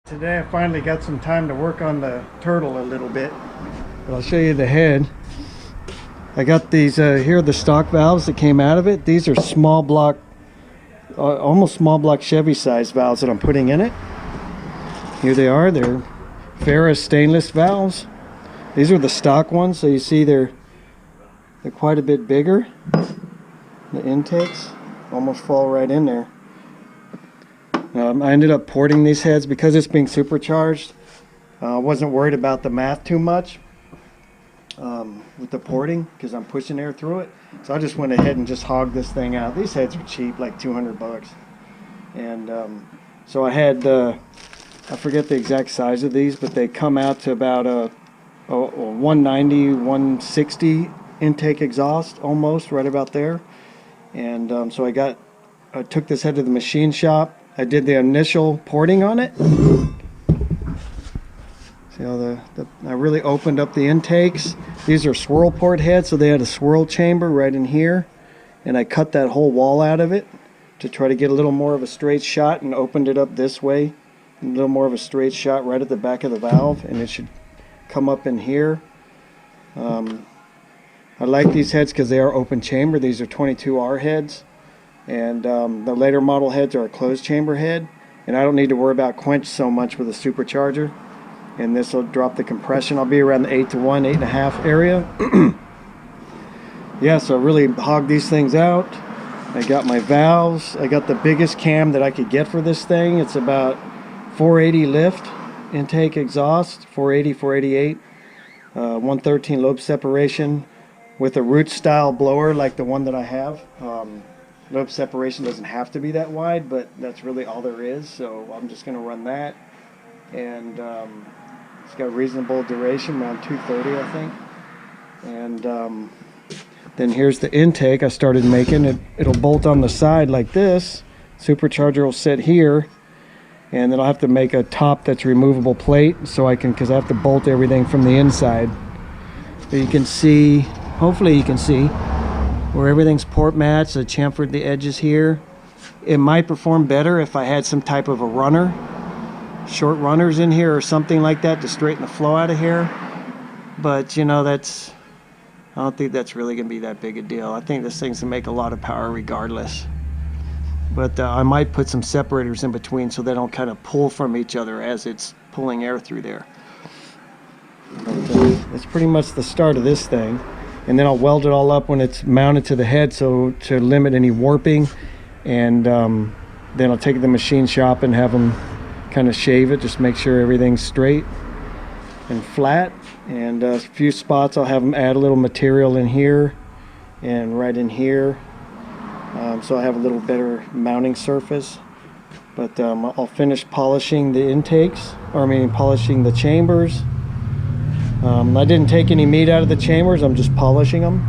Today I finally got some time to work on the turtle a little bit. But I'll show you the head. I got these, here are the stock valves that came out of it. These are small block, almost small block Chevy size valves that I'm putting in it. Here they are, they're ferrous stainless valves. These are the stock ones, so you see they're quite a bit bigger. The intakes almost fall right in there. I ended up porting these heads because it's being supercharged. I wasn't worried about the math too much with the porting because I'm pushing air through it. So I just went ahead and just hogged this thing out. These heads are cheap, like 200 bucks. And so I had, I forget the exact size of these, but they come out to about a 190, 160 intake exhaust, almost right about there. And so I took this head to the machine shop. I did the initial porting on it. See how I really opened up the intakes. These are swirl port heads, so they had a swirl chamber right in here. And I cut that whole wall out of it to try to get a little more of a straight shot and opened it up this way. A little more of a straight shot right at the back of the valve, and it should come up in here. I like these heads because they are open chamber. These are 22R heads. And the later model heads are a closed chamber head, and I don't need to worry about quench so much with a supercharger. And this will drop the compression. I'll be around the 8 to 1, 8.5 area. Yeah, so I really hogged these things out. I got my valves. I got the biggest cam that I could get for this thing. It's about 480 lift intake exhaust, 480, 488, 113 lobe separation with a root style blower like the one that I have. Lobe separation doesn't have to be that wide, but that's really all there is, so I'm just going to run that. And it's got reasonable duration, around 230 I think. And then here's the intake I started making. It'll bolt on the side like this. Supercharger will sit here, and then I'll have to make a top that's removable plate so I can, because I have to bolt everything from the inside. But you can see, hopefully you can see, where everything's port matched. I chamfered the edges here. It might perform better if I had some type of a runner, short runners in here or something like that to straighten the flow out of here. But you know, I don't think that's really gonna be that big a deal. I think this thing's gonna make a lot of power regardless. But I might put some separators in between so they don't kind of pull from each other as it's pulling air through there. But, that's pretty much the start of this thing. And then I'll weld it all up when it's mounted to the head, so to limit any warping. And then I'll take it to the machine shop and have them kind of shave it, just make sure everything's straight and flat. And a few spots I'll have them add a little material in here and right in here, so I have a little better mounting surface. But I'll finish polishing the intakes, polishing the chambers. I didn't take any meat out of the chambers, I'm just polishing them.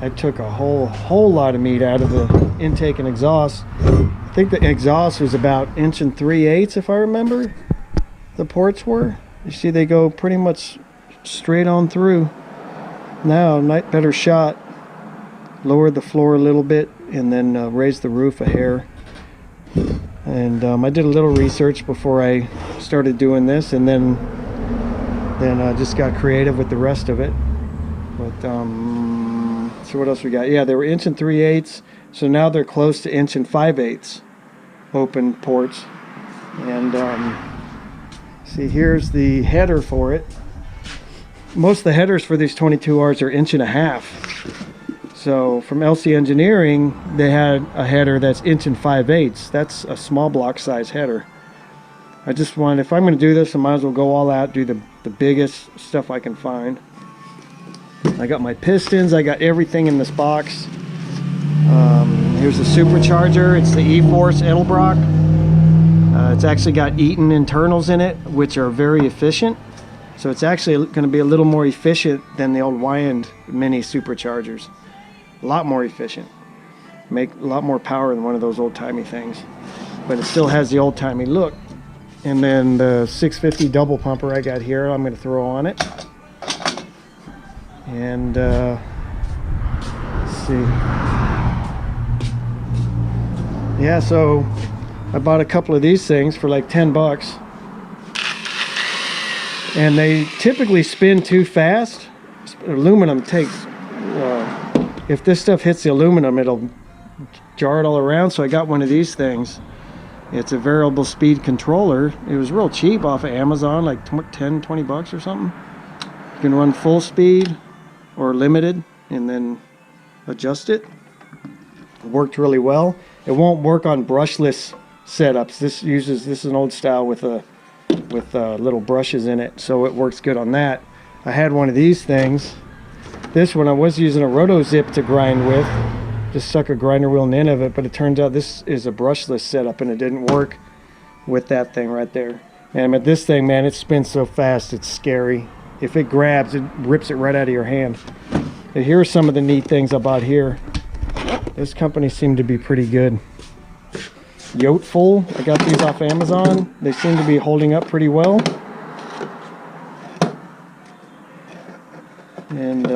I took a whole lot of meat out of the intake and exhaust. I think the exhaust was about 1 3/8 if I remember. The ports were. You see they go pretty much straight on through. Now, better shot. Lowered the floor a little bit and then raised the roof a hair. And I did a little research before I started doing this, and then I just got creative with the rest of it. But so what else we got? Yeah, they were 1 3/8, so now they're close to 1 5/8 open ports. And see, here's the header for it. Most of the headers for these 22Rs are 1.5 inches. So from LC Engineering, they had a header that's 1 5/8. That's a small block size header. I just want, if I'm going to do this, I might as well go all out, do the biggest stuff I can find. I got my pistons, I got everything in this box. Here's the supercharger. It's the E-Force Edelbrock. It's actually got Eaton internals in it, which are very efficient. So it's actually going to be a little more efficient than the old Wyand mini superchargers. A lot more efficient. Make a lot more power than one of those old-timey things. But it still has the old-timey look. And then the 650 double pumper I got here, I'm going to throw on it. And let's see. Yeah, so I bought a couple of these things for like 10 bucks. and they typically spin too fast. Aluminum takes, if this stuff hits the aluminum, it'll jar it all around. So I got one of these things. It's a variable speed controller. It was real cheap off of Amazon, like 10, 20 bucks or something. You can run full speed or limited and then adjust it. It worked really well. It won't work on brushless setups. This is an old style with little brushes in it, so it works good on that. I had one of these things. This one I was using a roto zip to grind with. Just stuck a grinder wheel in the end of it, but it turns out this is a brushless setup and it didn't work with that thing right there. And with this thing, man, it spins so fast, it's scary. If it grabs, it rips it right out of your hand. And here are some of the neat things I bought here. This company seemed to be pretty good. Yoteful, I got these off Amazon. They seem to be holding up pretty well. And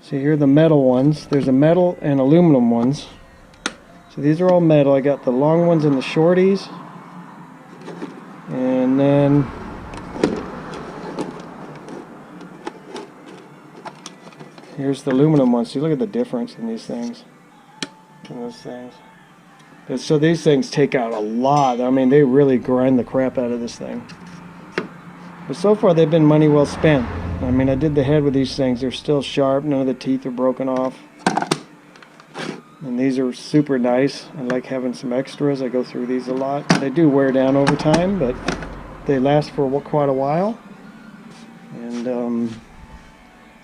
see, here are the metal ones. There's a metal and aluminum ones. So these are all metal. I got the long ones and the shorties. And then here's the aluminum ones. See, look at the difference in these things. In those things. And so these things take out a lot. I mean, they really grind the crap out of this thing. But so far, they've been money well spent. I mean, I did the head with these things. They're still sharp. None of the teeth are broken off. And these are super nice. I like having some extras. I go through these a lot. They do wear down over time, but they last for quite a while.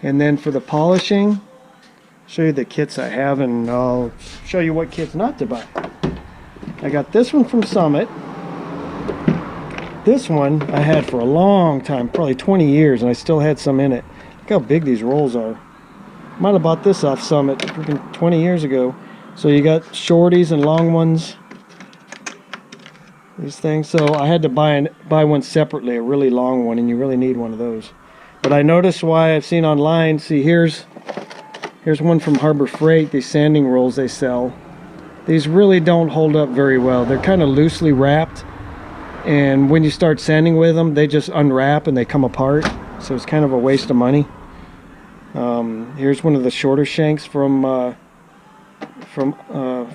And then for the polishing, show you the kits I have, and I'll show you what kits not to buy. I got this one from Summit. This one I had for a long time, probably 20 years, and I still had some in it. Look how big these rolls are. Might have bought this off Summit freaking 20 years ago. So you got shorties and long ones. These things. So I had to buy one separately, a really long one, and you really need one of those. But I noticed why I've seen online. See, here's one from Harbor Freight. These sanding rolls they sell. These really don't hold up very well. They're kind of loosely wrapped. And when you start sanding with them, they just unwrap and they come apart. So it's kind of a waste of money. Here's one of the shorter shanks from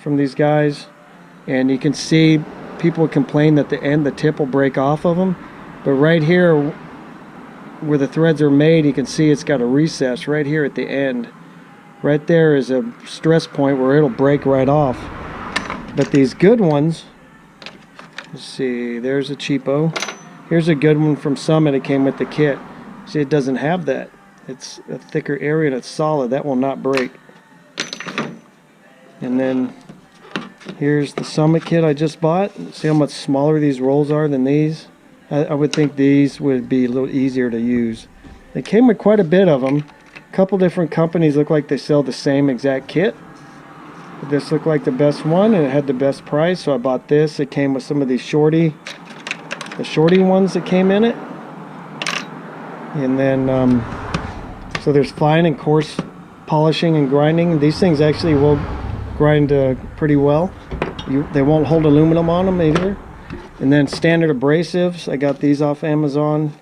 these guys, and you can see people complain that the tip will break off of them. But right here, where the threads are made, you can see it's got a recess right here at the end. Right there is a stress point where it'll break right off. But these good ones. Let's see, there's a cheapo. Here's a good one from Summit. It came with the kit. See, it doesn't have that. It's a thicker area and it's solid. That will not break. And then here's the Summit kit I just bought. See how much smaller these rolls are than these? I would think these would be a little easier to use. They came with quite a bit of them. A couple different companies look like they sell the same exact kit. This looked like the best one, and it had the best price, so I bought this. It came with some of these shorty ones that came in it. And then, so there's fine and coarse polishing and grinding. These things actually will grind pretty well. They won't hold aluminum on them either. And then standard abrasives. I got these off Amazon.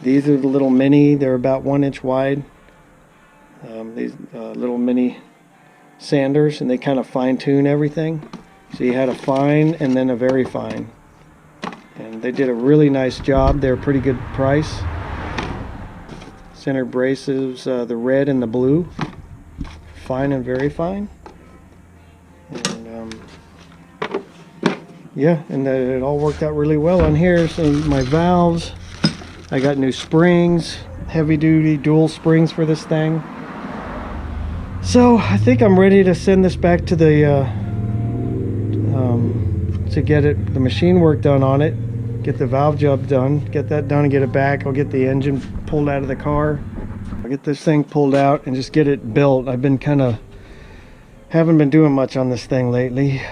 These are the little mini. They're about 1 inch wide. These little mini sanders, and they kind of fine-tune everything. So you had a fine and then a very fine, and they did a really nice job. They're a pretty good price. Center abrasives, the red and the blue, fine and very fine. And yeah, and it all worked out really well on here. So my valves, I got new springs, heavy duty dual springs for this thing. So I think I'm ready to send this back to the to get the machine work done on it, get the valve job done, get that done and get it back. I'll get the engine pulled out of the car. I'll get this thing pulled out and just get it built. I've been haven't been doing much on this thing lately.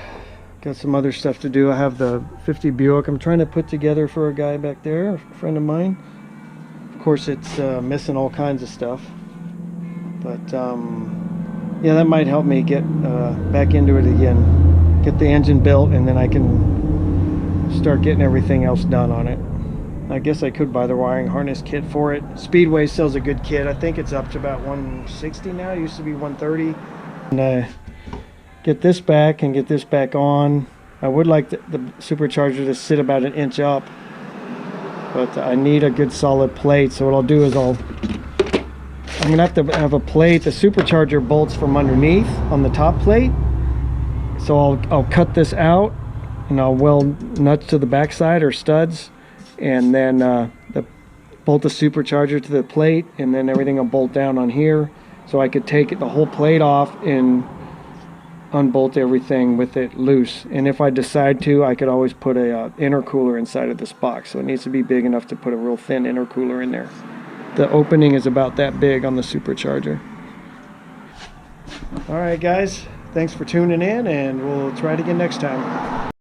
Got some other stuff to do. I have the 50 Buick I'm trying to put together for a guy back there, a friend of mine. Of course, it's missing all kinds of stuff, but yeah, that might help me get back into it again. Get the engine built, and then I can start getting everything else done on it. I guess I could buy the wiring harness kit for it. Speedway sells a good kit. I think it's up to about 160 now. It used to be 130. And get this back and get this back on. I would like the supercharger to sit about 1 inch up, but I need a good solid plate. So what I'll do is I'm gonna have a plate. The supercharger bolts from underneath on the top plate. So I'll cut this out and I'll weld nuts to the backside or studs, and then bolt the supercharger to the plate, and then everything will bolt down on here. So I could take the whole plate off and unbolt everything with it loose. And if I decide to, I could always put a intercooler inside of this box. So it needs to be big enough to put a real thin intercooler in there. The opening is about that big on the supercharger. All right, guys, thanks for tuning in, and we'll try it again next time.